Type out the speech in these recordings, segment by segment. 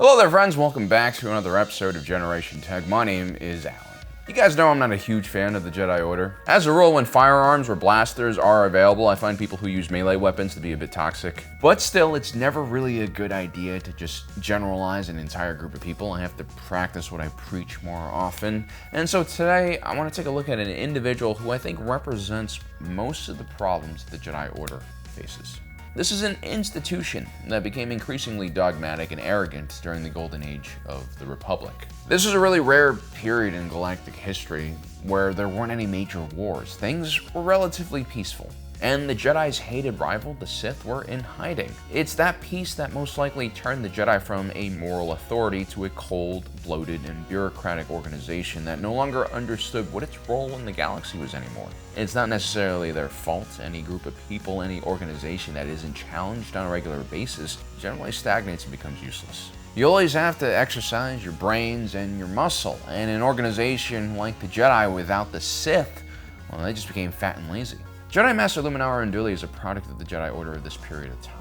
Hello there friends, welcome back to another episode of Generation Tech. My name is Alan. You guys know I'm not a huge fan of the Jedi Order. As a rule, when firearms or blasters are available, I find people who use melee weapons to be a bit toxic. But still, it's never really a good idea to just generalize an entire group of people. I have to practice what I preach more often. And so today, I want to take a look at an individual who I think represents most of the problems the Jedi Order faces. This is an institution that became increasingly dogmatic and arrogant during the golden age of the Republic. This is a really rare period in galactic history where there weren't any major wars. Things were relatively peaceful, and the Jedi's hated rival, the Sith, were in hiding. It's that peace that most likely turned the Jedi from a moral authority to a cold, bloated, and bureaucratic organization that no longer understood what its role in the galaxy was anymore. It's not necessarily their fault. Any group of people, any organization that isn't challenged on a regular basis generally stagnates and becomes useless. You always have to exercise your brains and your muscle, and an organization like the Jedi without the Sith, well, they just became fat and lazy. Jedi Master Luminara and Mirialan is a product of the Jedi Order of this period of time.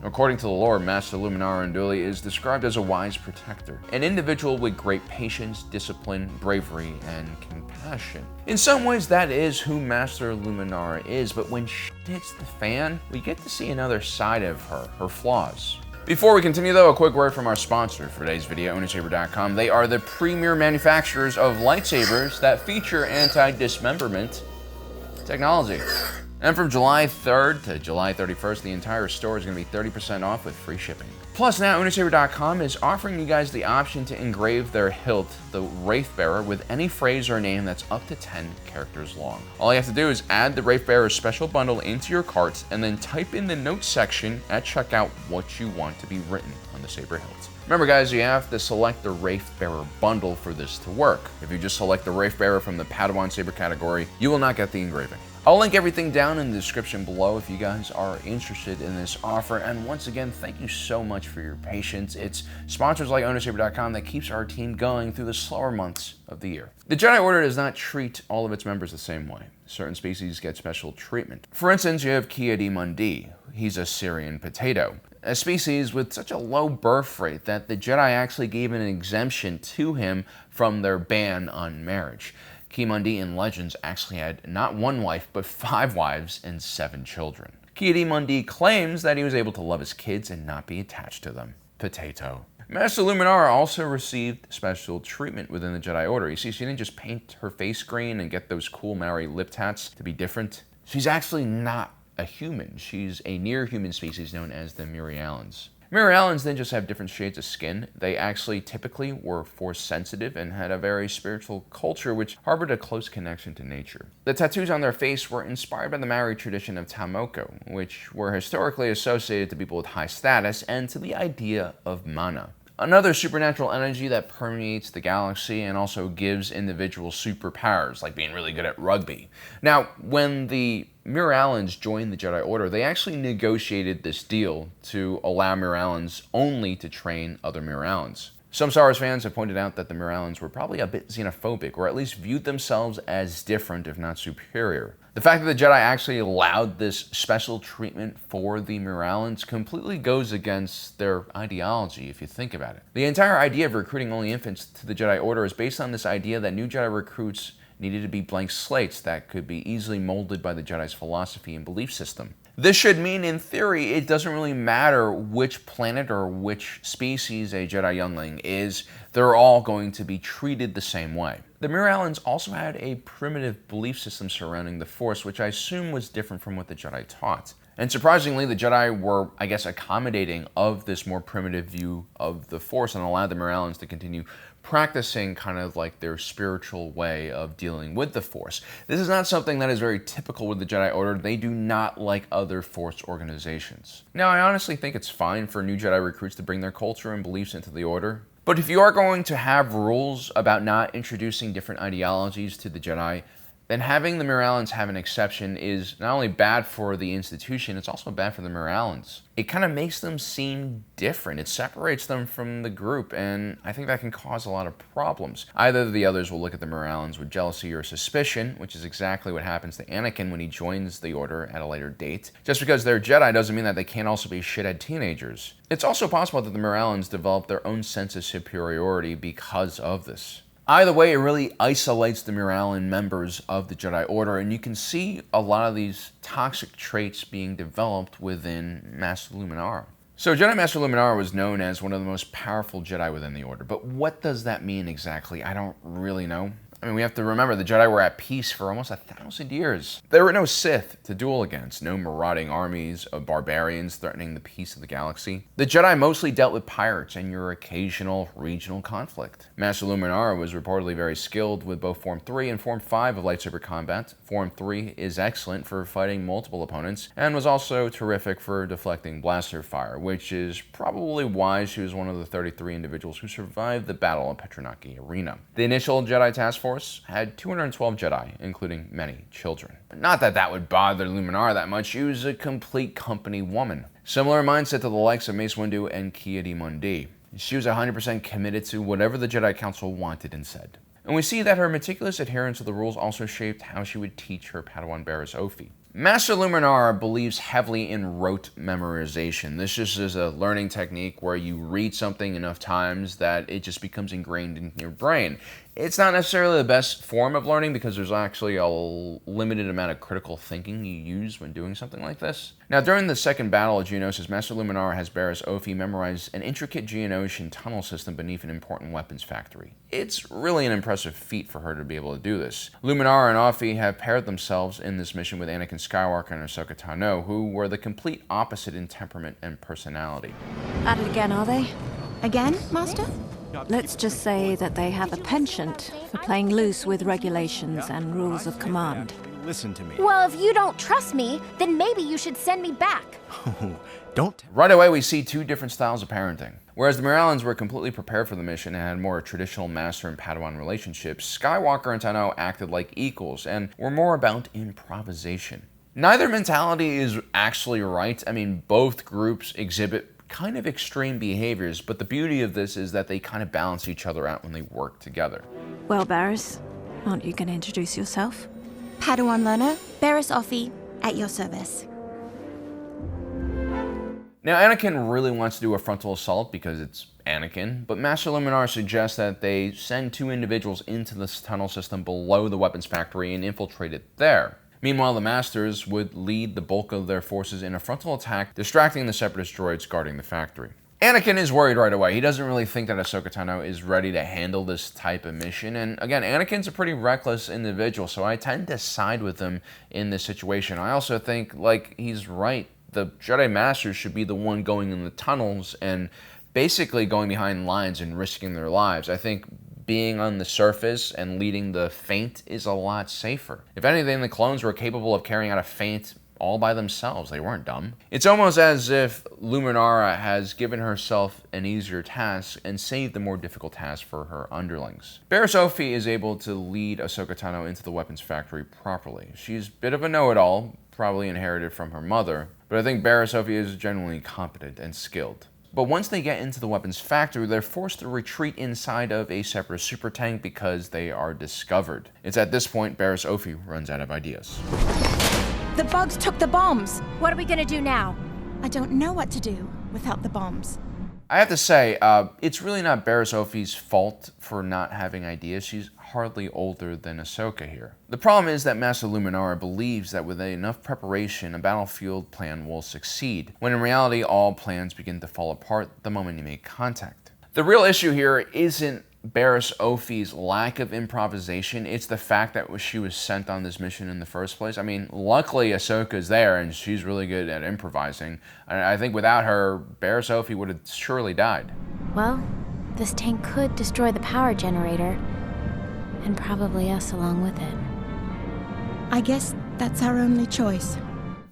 According to the lore, Master Luminara and Mirialan is described as a wise protector, an individual with great patience, discipline, bravery, and compassion. In some ways, that is who Master Luminara is, but when shit hits the fan, we get to see another side of her flaws. Before we continue though, a quick word from our sponsor for today's video, Lightsaber.com. They are the premier manufacturers of lightsabers that feature anti-dismemberment technology. And from July 3rd to July 31st, the entire store is going to be 30% off with free shipping. Plus now, Lightsaber.com is offering you guys the option to engrave their hilt, the Wraith Bearer, with any phrase or name that's up to 10 characters long. All you have to do is add the Wraith Bearer special bundle into your cart and then type in the notes section at checkout what you want to be written on the saber hilt. Remember guys, you have to select the Wraith Bearer bundle for this to work. If you just select the Wraith Bearer from the Padawan Saber category, you will not get the engraving. I'll link everything down in the description below if you guys are interested in this offer. And once again, thank you so much for your patience. It's sponsors like Lightsaber.com that keeps our team going through the slower months of the year. The Jedi Order does not treat all of its members the same way. Certain species get special treatment. For instance, you have Ki-Adi-Mundi. He's a Syrian potato, a species with such a low birth rate that the Jedi actually gave an exemption to him from their ban on marriage. Ki-Mundi in Legends actually had not one wife, but 5 wives and 7 children. Ki-Adi-Mundi claims that he was able to love his kids and not be attached to them. Potato. Master Luminara also received special treatment within the Jedi Order. You see, she didn't just paint her face green and get those cool Maori lip tats to be different. She's actually not a human. She's a near-human species known as the Mirialans. Mirialans didn't just have different shades of skin. They actually typically were force sensitive and had a very spiritual culture which harbored a close connection to nature. The tattoos on their face were inspired by the Maori tradition of Tamoko, which were historically associated to people with high status and to the idea of mana, another supernatural energy that permeates the galaxy and also gives individuals superpowers, like being really good at rugby. Now, when the Mirialans joined the Jedi Order, they actually negotiated this deal to allow Mirialans only to train other Mirialans. Some Star Wars fans have pointed out that the Mirialans were probably a bit xenophobic, or at least viewed themselves as different, if not superior. The fact that the Jedi actually allowed this special treatment for the Mirialans completely goes against their ideology, if you think about it. The entire idea of recruiting only infants to the Jedi Order is based on this idea that new Jedi recruits needed to be blank slates that could be easily molded by the Jedi's philosophy and belief system. This should mean, in theory, it doesn't really matter which planet or which species a Jedi youngling is, they're all going to be treated the same way. The Mirialans also had a primitive belief system surrounding the Force, which I assume was different from what the Jedi taught. And surprisingly, the Jedi were, I guess, accommodating of this more primitive view of the Force and allowed the Mirialans to continue practicing kind of like their spiritual way of dealing with the Force. This is not something that is very typical with the Jedi Order. They do not like other Force organizations. Now, I honestly think it's fine for new Jedi recruits to bring their culture and beliefs into the Order. But if you are going to have rules about not introducing different ideologies to the Jedi, then having the Mirialans have an exception is not only bad for the institution, it's also bad for the Mirialans. It kind of makes them seem different. It separates them from the group, and I think that can cause a lot of problems. Either the others will look at the Mirialans with jealousy or suspicion, which is exactly what happens to Anakin when he joins the Order at a later date. Just because they're Jedi doesn't mean that they can't also be shithead teenagers. It's also possible that the Mirialans develop their own sense of superiority because of this. Either way, it really isolates the Mirialan members of the Jedi Order, and you can see a lot of these toxic traits being developed within Master Luminara. So Jedi Master Luminara was known as one of the most powerful Jedi within the Order, but what does that mean exactly? I don't really know. I mean, we have to remember the Jedi were at peace for almost 1,000 years. There were no Sith to duel against, no marauding armies of barbarians threatening the peace of the galaxy. The Jedi mostly dealt with pirates and your occasional regional conflict. Master Luminara was reportedly very skilled with both Form 3 and Form 5 of lightsaber combat. Form 3 is excellent for fighting multiple opponents, and was also terrific for deflecting blaster fire, which is probably why she was one of the 33 individuals who survived the Battle of Petranaki Arena. The initial Jedi Task Force had 212 Jedi, including many children. Not that that would bother Luminara that much, she was a complete company woman. Similar mindset to the likes of Mace Windu and Ki-Adi-Mundi. She was 100% committed to whatever the Jedi Council wanted and said. And we see that her meticulous adherence to the rules also shaped how she would teach her Padawan Barriss Offee. Master Luminara believes heavily in rote memorization. This just is a learning technique where you read something enough times that it just becomes ingrained in your brain. It's not necessarily the best form of learning because there's actually a limited amount of critical thinking you use when doing something like this. Now, during the second battle of Geonosis, Master Luminara has Barriss Offee memorize an intricate Geonosian tunnel system beneath an important weapons factory. It's really an impressive feat for her to be able to do this. Luminara and Offee have paired themselves in this mission with Anakin Skywalker and Ahsoka Tano, who were the complete opposite in temperament and personality. At it again, are they? Again, Master? Let's just say that they have a penchant for playing loose with regulations and rules of command. Listen to me. Well, if you don't trust me, then maybe you should send me back. Don't. Right away, we see two different styles of parenting. Whereas the Mirialans were completely prepared for the mission and had more traditional master and Padawan relationships, Skywalker and Tano acted like equals and were more about improvisation. Neither mentality is actually right. I mean, both groups exhibit kind of extreme behaviors, but the beauty of this is that they kind of balance each other out when they work together. Well, Barriss, aren't you going to introduce yourself? Padawan learner, Barriss Offee, at your service. Now, Anakin really wants to do a frontal assault because it's Anakin, but Master Luminara suggests that they send two individuals into this tunnel system below the weapons factory and infiltrate it there. Meanwhile, the Masters would lead the bulk of their forces in a frontal attack, distracting the Separatist droids guarding the factory. Anakin is worried right away. He doesn't really think that Ahsoka Tano is ready to handle this type of mission, and again, Anakin's a pretty reckless individual, so I tend to side with him in this situation. I also think, he's right. The Jedi Masters should be the one going in the tunnels and basically going behind lines and risking their lives. I think being on the surface and leading the feint is a lot safer. If anything, the clones were capable of carrying out a feint all by themselves. They weren't dumb. It's almost as if Luminara has given herself an easier task and saved the more difficult task for her underlings. Barriss Offee is able to lead Ahsoka Tano into the weapons factory properly. She's a bit of a know-it-all, probably inherited from her mother, but I think Barriss Offee is genuinely competent and skilled. But once they get into the weapons factory, they're forced to retreat inside of a separate super tank because they are discovered. It's at this point Barriss Offee runs out of ideas. The bugs took the bombs. What are we gonna do now? I don't know what to do without the bombs. I have to say, it's really not Barriss Offee's fault for not having ideas. She's hardly older than Ahsoka here. The problem is that Master Luminara believes that with enough preparation, a battlefield plan will succeed, when in reality, all plans begin to fall apart the moment you make contact. The real issue here isn't Barriss Offee's lack of improvisation, it's the fact that she was sent on this mission in the first place. I mean, luckily Ahsoka's there and she's really good at improvising. I think without her, Barriss Offee would have surely died. Well, this tank could destroy the power generator, and probably us along with it. I guess that's our only choice.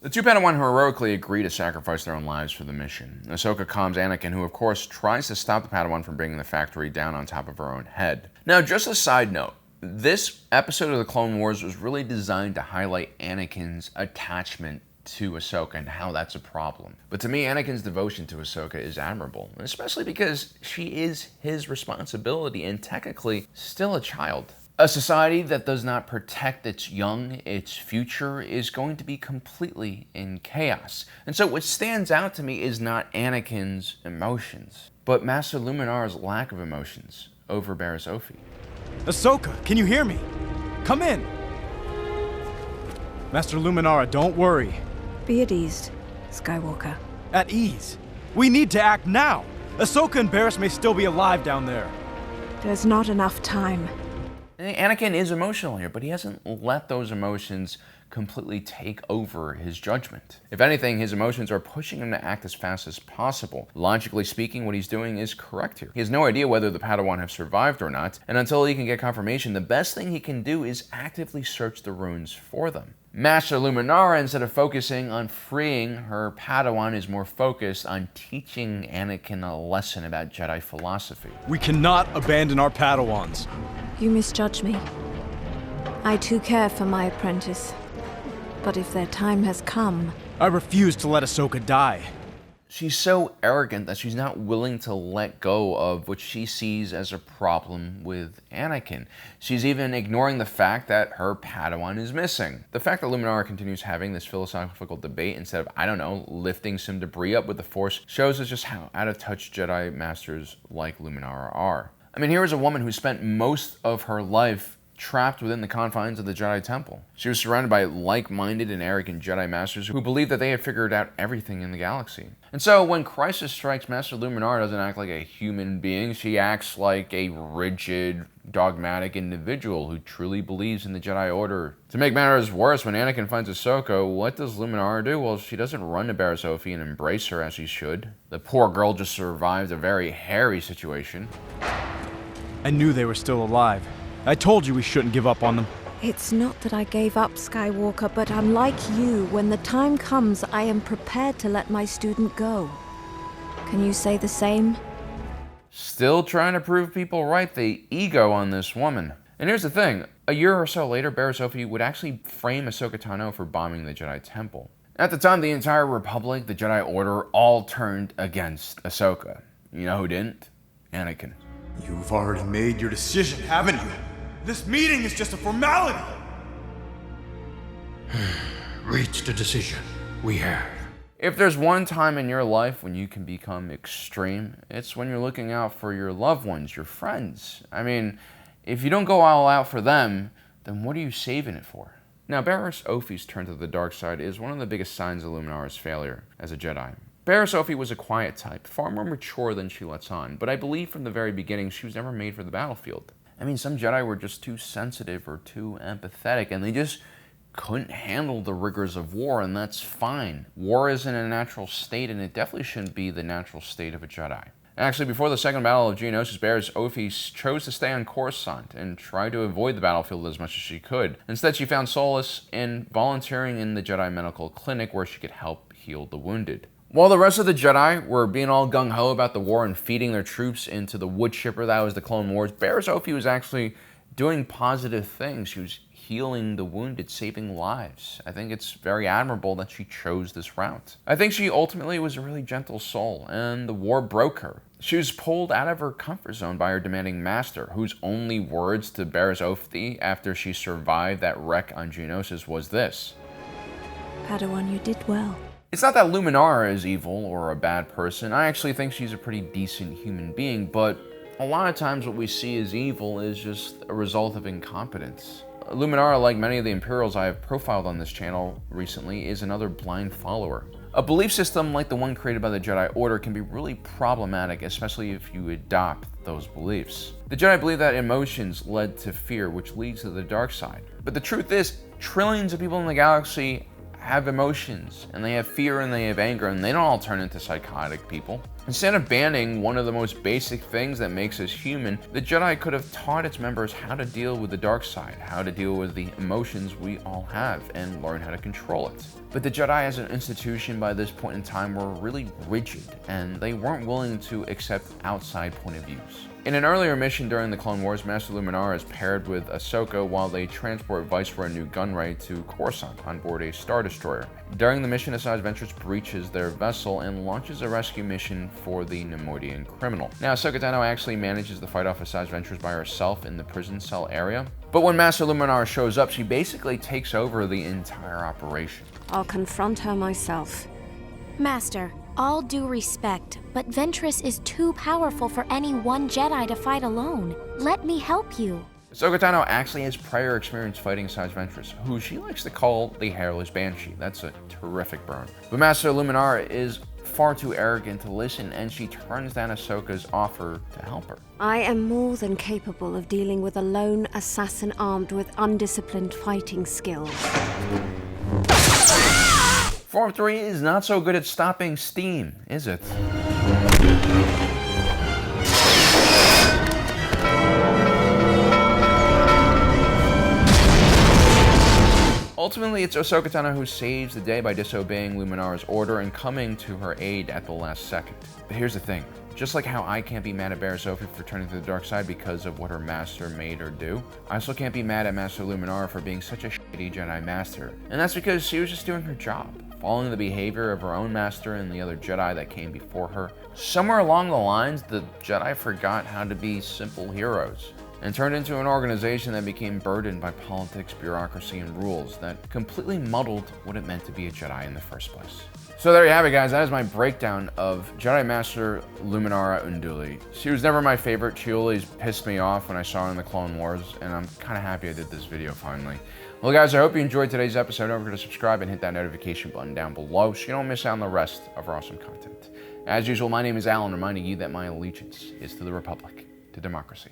The two Padawan heroically agree to sacrifice their own lives for the mission. Ahsoka calms Anakin, who of course tries to stop the Padawan from bringing the factory down on top of her own head. Now, just a side note, This episode of the Clone Wars was really designed to highlight Anakin's attachment to Ahsoka and how that's a problem. But to me, Anakin's devotion to Ahsoka is admirable, especially because she is his responsibility and technically still a child. A society that does not protect its young, its future, is going to be completely in chaos. And so what stands out to me is not Anakin's emotions, but Master Luminara's lack of emotions over Barriss Offee. Ahsoka, can you hear me? Come in! Master Luminara, don't worry. Be at ease, Skywalker. At ease. We need to act now! Ahsoka and Barriss may still be alive down there. There's not enough time. Anakin is emotional here, but he hasn't let those emotions completely take over his judgment. If anything, his emotions are pushing him to act as fast as possible. Logically speaking, what he's doing is correct here. He has no idea whether the Padawan have survived or not, and until he can get confirmation, the best thing he can do is actively search the ruins for them. Master Luminara, instead of focusing on freeing her Padawan, is more focused on teaching Anakin a lesson about Jedi philosophy. We cannot abandon our Padawans. You misjudge me. I too care for my apprentice. But if their time has come... I refuse to let Ahsoka die. She's so arrogant that she's not willing to let go of what she sees as a problem with Anakin. She's even ignoring the fact that her Padawan is missing. The fact that Luminara continues having this philosophical debate instead of, I don't know, lifting some debris up with the Force shows us just how out of touch Jedi Masters like Luminara are. I mean, here is a woman who spent most of her life trapped within the confines of the Jedi Temple. She was surrounded by like-minded and arrogant Jedi Masters who believed that they had figured out everything in the galaxy. And so when crisis strikes, Master Luminara doesn't act like a human being. She acts like a rigid, dogmatic individual who truly believes in the Jedi Order. To make matters worse, when Anakin finds Ahsoka, what does Luminara do? Well, she doesn't run to Barriss Offee and embrace her as she should. The poor girl just survived a very hairy situation. I knew they were still alive. I told you we shouldn't give up on them. It's not that I gave up, Skywalker, but unlike you, when the time comes, I am prepared to let my student go. Can you say the same? Still trying to prove people right, the ego on this woman. And here's the thing, a year or so later, Barriss Offee would actually frame Ahsoka Tano for bombing the Jedi Temple. At the time, the entire Republic, the Jedi Order, all turned against Ahsoka. You know who didn't? Anakin. You've already made your decision, haven't you? This meeting is just a formality! Reached a decision. We have. If there's one time in your life when you can become extreme, it's when you're looking out for your loved ones, your friends. I mean, if you don't go all out for them, then what are you saving it for? Now, Barriss Offee's turn to the dark side is one of the biggest signs of Luminara's failure as a Jedi. Barriss Offee was a quiet type, far more mature than she lets on, but I believe from the very beginning she was never made for the battlefield. I mean, some Jedi were just too sensitive or too empathetic, and they just couldn't handle the rigors of war, and that's fine. War isn't a natural state, and it definitely shouldn't be the natural state of a Jedi. Actually, before the Second Battle of Geonosis, Barriss Offee chose to stay on Coruscant and try to avoid the battlefield as much as she could. Instead, she found solace in volunteering in the Jedi Medical Clinic where she could help heal the wounded. While the rest of the Jedi were being all gung-ho about the war and feeding their troops into the wood chipper that was the Clone Wars, Barriss Offee was actually doing positive things. She was healing the wounded, saving lives. I think it's very admirable that she chose this route. I think she ultimately was a really gentle soul, and the war broke her. She was pulled out of her comfort zone by her demanding master, whose only words to Barriss Offee after she survived that wreck on Geonosis was this: Padawan, you did well. It's not that Luminara is evil or a bad person. I actually think she's a pretty decent human being, but a lot of times what we see as evil is just a result of incompetence. Luminara, like many of the Imperials I have profiled on this channel recently, is another blind follower. A belief system like the one created by the Jedi Order can be really problematic, especially if you adopt those beliefs. The Jedi believe that emotions led to fear, which leads to the dark side. But the truth is, trillions of people in the galaxy have emotions, and they have fear and they have anger, and they don't all turn into psychotic people. Instead of banning one of the most basic things that makes us human, the Jedi could have taught its members how to deal with the dark side, how to deal with the emotions we all have, and learn how to control it. But the Jedi as an institution by this point in time were really rigid, and they weren't willing to accept outside point of views. In an earlier mission during the Clone Wars, Master Luminara is paired with Ahsoka while they transport Viceroy Nute Gunray to Coruscant on board a Star Destroyer. During the mission, Asajj Ventress breaches their vessel and launches a rescue mission for the Neimoidian criminal. Now, Ahsoka Tano actually manages to fight off Asajj Ventress by herself in the prison cell area, but when Master Luminara shows up, she basically takes over the entire operation. I'll confront her myself. Master, all due respect, but Ventress is too powerful for any one Jedi to fight alone. Let me help you. Ahsoka Tano actually has prior experience fighting Asajj Ventress, who she likes to call the Hairless Banshee. That's a terrific burn. But Master Luminara is far too arrogant to listen, and she turns down Ahsoka's offer to help her. I am more than capable of dealing with a lone assassin armed with undisciplined fighting skills. Form 3 is not so good at stopping steam, is it? Ultimately, it's Ahsoka Tano who saves the day by disobeying Luminara's order and coming to her aid at the last second. But here's the thing. Just like how I can't be mad at Barriss Offee for turning to the dark side because of what her master made her do, I also can't be mad at Master Luminara for being such a shitty Jedi Master. And that's because she was just doing her job, following the behavior of her own master and the other Jedi that came before her. Somewhere along the lines, the Jedi forgot how to be simple heroes and turned into an organization that became burdened by politics, bureaucracy, and rules that completely muddled what it meant to be a Jedi in the first place. So there you have it, guys. That is my breakdown of Jedi Master Luminara Unduli. She was never my favorite. She always pissed me off when I saw her in the Clone Wars, and I'm kind of happy I did this video finally. Well, guys, I hope you enjoyed today's episode. Don't forget to subscribe and hit that notification button down below so you don't miss out on the rest of our awesome content. As usual, my name is Alan, reminding you that my allegiance is to the Republic, to democracy,